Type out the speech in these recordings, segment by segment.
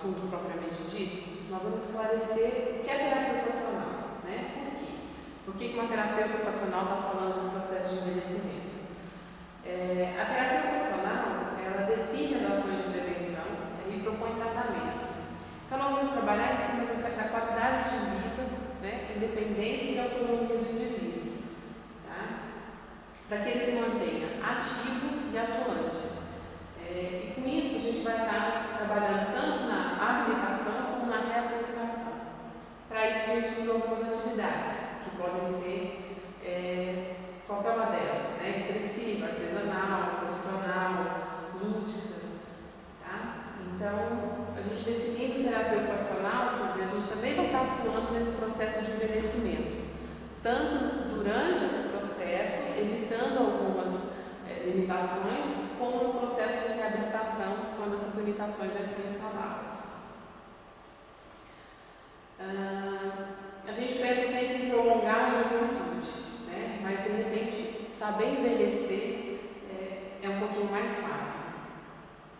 assunto propriamente dito, nós vamos esclarecer o que é terapia ocupacional, né? Por quê? Por que uma terapeuta ocupacional está falando do processo de envelhecimento? A terapia ocupacional, ela define as ações de prevenção e propõe tratamento. Então, nós vamos trabalhar em cima da qualidade de vida, né, independência e autonomia do indivíduo, tá? Para que ele se mantenha ativo e atuante. E com isso, a gente vai estar trabalhando tanto na habilitação como na reabilitação. Para isso, a gente usa algumas atividades, que podem ser qualquer uma delas, né? Expressiva, artesanal, profissional, lúdica. Tá? Então, a gente definindo terapia ocupacional, quer dizer, a gente também vai estar atuando nesse processo de envelhecimento, tanto durante esse processo, evitando algumas limitações, como no processo de reabilitação, quando essas limitações já estão instaladas. A gente pensa sempre em prolongar a juventude, né? Mas de repente saber envelhecer é um pouquinho mais sábio.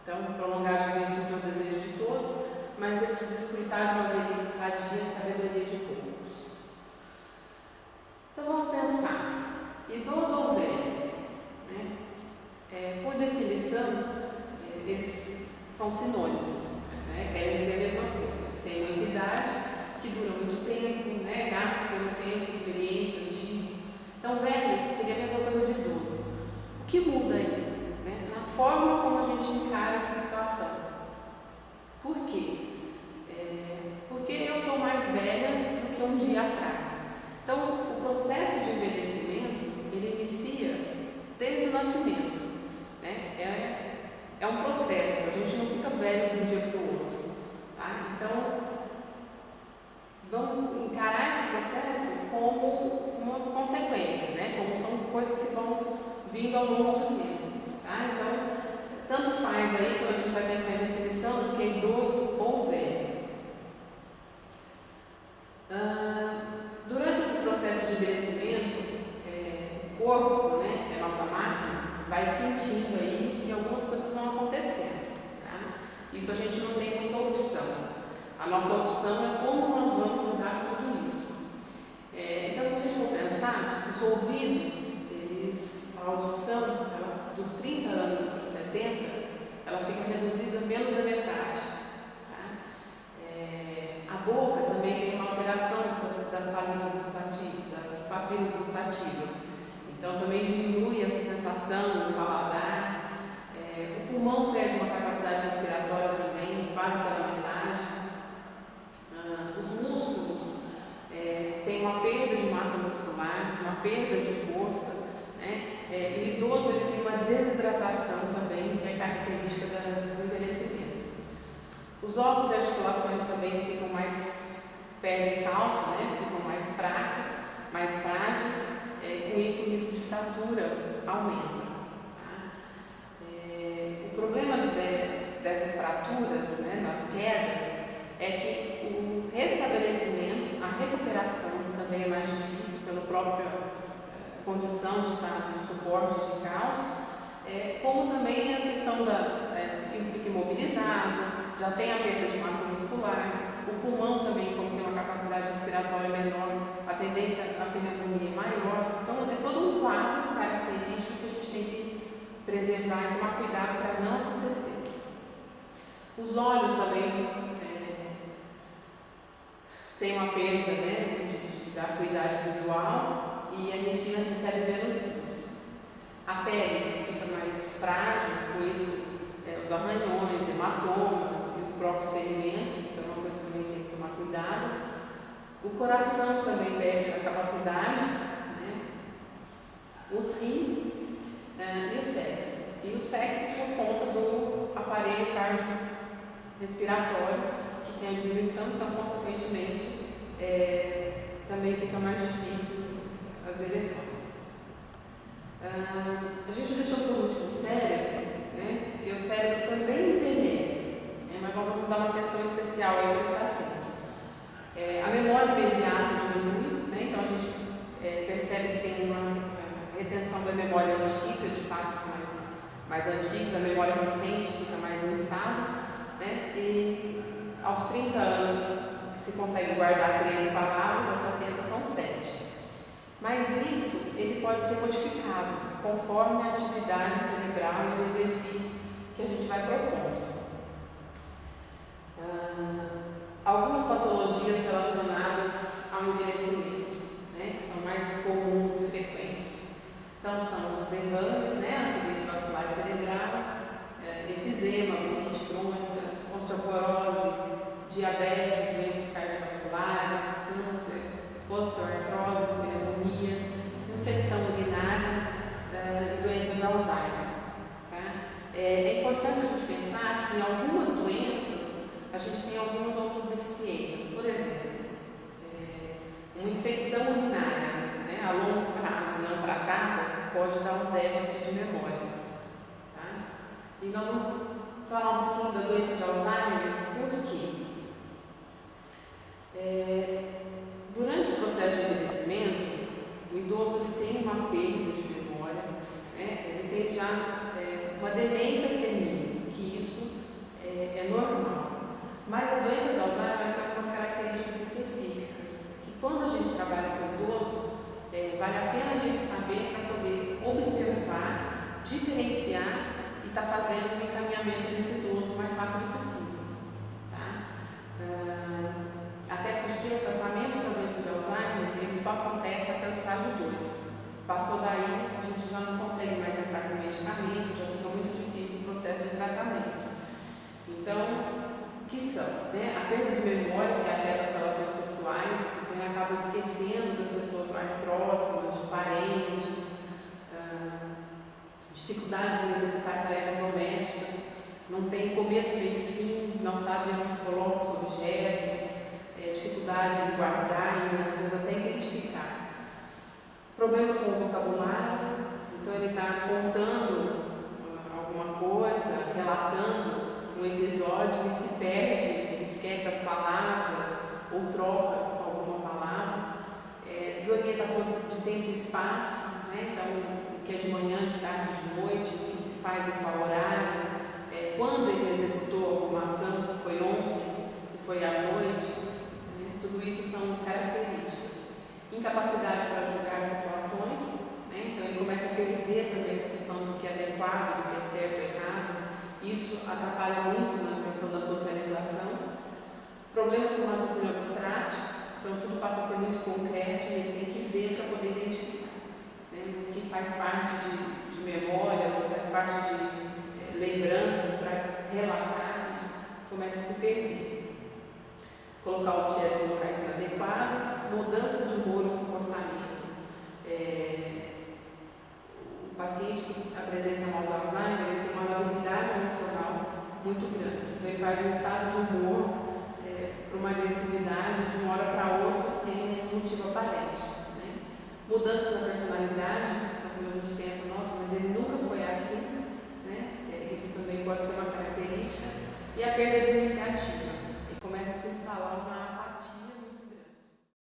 Então, prolongar a juventude é um desejo de todos, mas desfrutar de uma velhice sadia e sabedoria de poucos. Então, vamos pensar: idoso ou velho? Né? Por definição, eles são sinônimos, né? Querem dizer a mesma coisa. Tem uma idade que dura muito tempo, né? Gasto pelo tempo, experiente, antigo. Então, velho seria a mesma coisa de idoso. O que muda aí? Né? Na forma como a gente encara essa situação. Por quê? Porque eu sou mais velha do que um dia atrás. Então, o processo de envelhecimento, ele inicia desde o nascimento. Né? É um processo, a gente não fica velho de um dia para o outro. Tá? Então, vamos encarar esse processo como uma consequência, né? Como são coisas que vão vindo ao longo do tempo. Tá? Então, tanto faz aí, quando a gente vai pensar em definição, do que é idoso ou velho. Durante esse processo de envelhecimento, o corpo, né, a nossa máquina, vai sentindo aí e algumas coisas vão acontecendo. Tá? Isso a gente não tem muita opção. A nossa opção é como nós vamos lidar com tudo isso. Então, se a gente for pensar, os ouvidos, a audição, dos 30 anos para os 70, ela fica reduzida menos da metade. Tá? A boca também tem uma alteração das papilas gustativas. Então, também diminui essa sensação no paladar. O pulmão perde uma capacidade respiratória também, quase pela metade. Os músculos têm uma perda de massa muscular, uma perda de força, né? E o idoso ele tem uma desidratação também, que é característica do envelhecimento. Os ossos e articulações também perdem cálcio, né? Ficam mais fracos, mais frágeis, com isso o risco de fratura aumenta. Tá? O problema dessas fraturas, né, nas quedas, é que o restabelecimento, a recuperação também é mais difícil pela própria condição de estar no suporte de cálcio, como também a questão ele fica imobilizado, já tem a perda de massa muscular, o pulmão também, como tem uma capacidade respiratória menor, a tendência à pneumonia é maior. Então, é todo um quadro característico que a gente tem que preservar e tomar cuidado para não acontecer. Os olhos também tem uma perda, né, da acuidade visual e a retina recebe menos luz. A pele fica mais frágil, por isso os arranhões, hematomas e os próprios ferimentos, então é uma coisa que também tem que tomar cuidado. O coração também perde a capacidade, né? Os rins e o sexo. E o sexo por conta do aparelho cardiorrespiratório, que tem a diminuição, então, consequentemente, também fica mais difícil as ereções. A gente deixou por último o cérebro, né? Porque o cérebro também envelhece, né? Mas nós vamos dar uma atenção especial aí para esse assunto. A memória imediata diminui, né? Então a gente percebe que tem uma retenção da memória antiga, de fatos mais antigos, a memória recente fica mais instável, né? E aos 30 anos se consegue guardar 13 palavras, aos 70 são 7. Mas isso ele pode ser modificado conforme a atividade cerebral e o exercício que a gente vai propondo. Algumas patologias relacionadas ao envelhecimento, né, que são mais comuns e frequentes. Então, são os derrames, né, acidente vascular cerebral, efizema, bronquite crônica, osteoporose, diabetes, doenças cardiovasculares, câncer, osteoartrose, pneumonia, infecção urinária e doenças de Alzheimer. Tá? É importante a gente pensar que em algumas doenças a gente tem algumas outras deficiências. Por exemplo, uma infecção urinária, né, a longo prazo não tratada pode dar um déficit de memória. Tá? E nós vamos falar um pouquinho da doença de Alzheimer. Por quê? Durante o processo de envelhecimento, o idoso ele tem uma perda de memória, né? Ele tem já uma demência senil, que isso é normal. Mas a doença de Alzheimer tem algumas características específicas, que quando a gente trabalha com o idoso, vale a pena a gente saber para poder observar, diferenciar e estar fazendo o encaminhamento desse idoso o mais rápido possível. Tá? Até porque o tratamento para a doença de Alzheimer ele só acontece até o estágio 2. Passou daí, a gente já não consegue mais entrar com medicamento, já fica muito difícil o processo de tratamento. Então, que são, né? A perda de memória que afeta as relações pessoais, porque ele acaba esquecendo das pessoas mais próximas, de parentes, dificuldades em executar tarefas domésticas, não tem começo, meio e fim, não sabe onde coloca os objetos, dificuldade em guardar e às vezes até identificar. Problemas com o vocabulário, então ele está contando alguma coisa, relatando um episódio e se perde, ele esquece as palavras ou troca alguma palavra, desorientação de tempo e espaço, né? Então o que é de manhã, de tarde, de noite, o que se faz em qual horário, quando ele executou alguma ação, se foi ontem, se foi à noite, né? Tudo isso são características. Incapacidade para julgar situações, né? Então ele começa a perder também essa questão do que é adequado, do que é certo ou errado. Isso atrapalha muito na questão da socialização. Problemas com o raciocínio abstrato, então tudo passa a ser muito concreto e ele tem que ver para poder identificar, né? O que faz parte de memória, o que faz parte de lembranças para relatar, isso começa a se perder. Colocar objetos em locais inadequados, mudança de humor ou comportamento. O paciente que apresenta mal de Alzheimer ele tem uma labilidade emocional muito grande. Então ele vai de um estado de humor para uma agressividade de uma hora para outra sem nenhum motivo aparente. Né? Mudanças na personalidade, então quando a gente pensa, nossa, mas ele nunca foi assim, né? Isso também pode ser uma característica. E a perda de iniciativa. Ele começa a se instalar uma